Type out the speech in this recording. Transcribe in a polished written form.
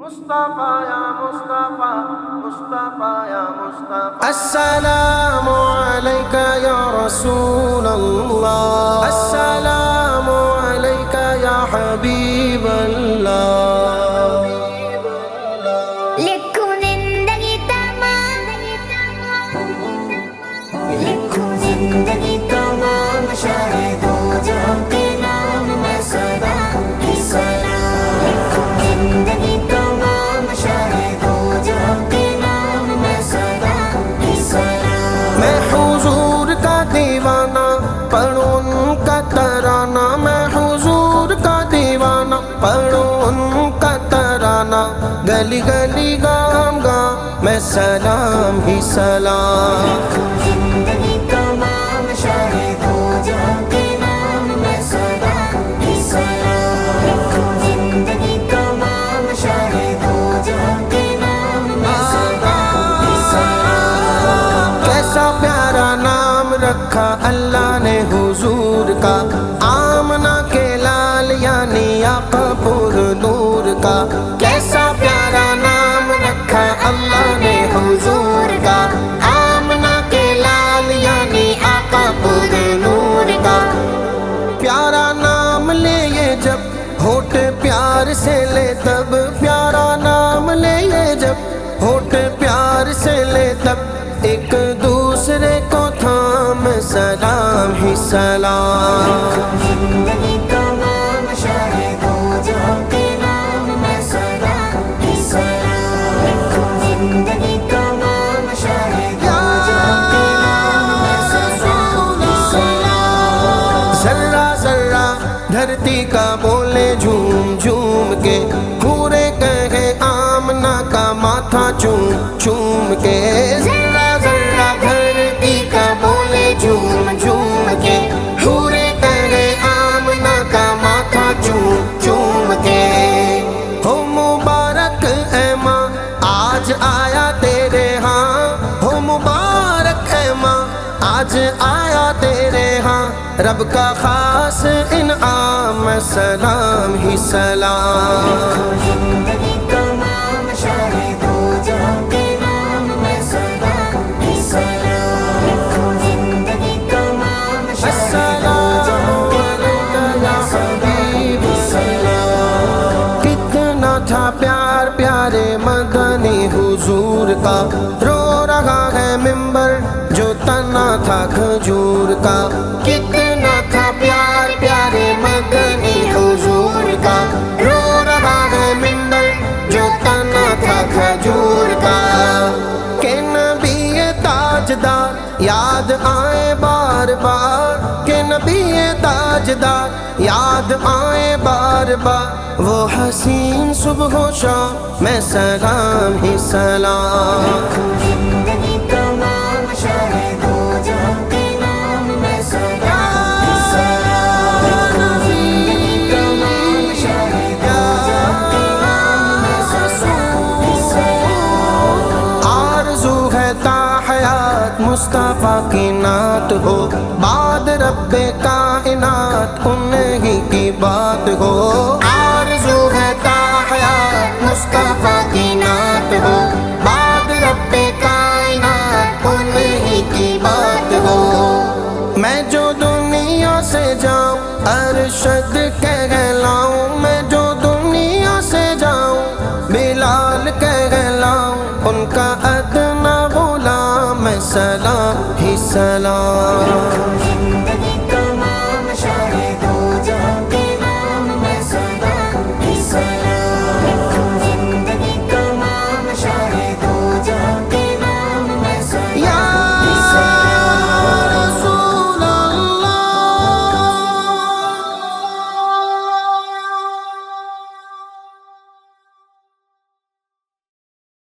مصطفیٰ یا مصطفیٰ، مصطفیٰ یا مصطفیٰ۔ السلام علیک یا رسول اللہ، السلام علیک یا حبیب اللہ۔ لکھو زندگی تمام، لکھو زندگی تمام، شاہد ہو جہاں کے نام میں صدا کی سلام۔ لکھو زندگی تمام، شاہد ہو جہاں کے نام میں صدا کی سلام۔ میں حضور کا دیوانہ پڑھوں ان کا ترانہ، میں حضور کا دیوانہ پڑھوں ان کا ترانہ، گلی گلی گام گام میں سلام ہی سلام۔ زندگی تمام، شاہد ہو جہاں کے نام میں صدا کی سلام۔ لکھو زندگی تمام، شاہد ہو جہاں کے نام میں صدا کی سلام۔ کیسا پیارا نام رکھا اللہ نے حضور کا، آمنہ کے لال یعنی آقا پر نور کا۔ کیسا پیارا نام رکھا اللہ نے حضور کا، آمنہ کے لال یعنی آقا پر نور کا۔ پیارا نام لے یہ جب ہونٹ پیار سے لے تب، پیارا نام لے یہ جب ہونٹ پیار سے لے تب، ایک دوسرے کو تھام سلام ہی سلام۔ زندگی تمام، شاہد ہو جہاں کے نام میں صدا کی سلام۔ لکھو زندگی تمام، شاہد ہو جہاں کے نام میں صدا کی سلام۔ ذرہ ذرہ دھرتی کا بولے جھوم جھوم کے، پورے کہے آمنہ کا ماتھا چوم چوم کے۔ ذرہ ذرہ دھرتی کا بولے جھوم جھوم کے، پورے کہے آمنہ کا ماتھا چوم چوم کے۔ ہو مبارک اے ماں آج آیا تیرے ہاں، ہو مبارک اے ماں آج آیا تیرے ہاں، رب کا خاص انعام سلام ہی سلام۔ زندگی تمام، شاہد ہو جہاں کے نام میں صدا کی سلام۔ لکھو زندگی تمام، شاہد ہو جہاں کے نام میں صدا کی سلام۔ کتنا تھا پیار پیارے مدنی حضور کا، رو رہا ہے ممبر جو تنا تھا کھجور کا۔ کتنا تھا پیار پیارے مدنی حضور کا، رو رہا ہے ممبر جو تنا تھا کھجور کا۔ کہ نبی تاجدار یاد آئے بار بار، کہ نبی تاجدار یاد آئے بار بار، وہ حسین صبح و شام میں سلام ہی سلام۔ زندگی تمام، شاہد ہو جہاں کے نام میں صدا کی سلام۔ زندگی تمام، شاہد ہو جہاں کے نام میں صدا کی سلام۔ آرزو ہے تا حیات مصطفیٰ کی نعت ہو، بعد رب کائنات انہی کی بات ہو۔ آرزو ہے تا حیات مصطفیٰ کی نعت ہو، بعد رب کائنات انہی کی بات ہو۔ میں جو دنیا سے جاؤں ارشد کہلاؤں، میں جو دنیا سے جاؤں بلال کہلاؤں، ان کا ادنا غلام میں سلام ہی سلام۔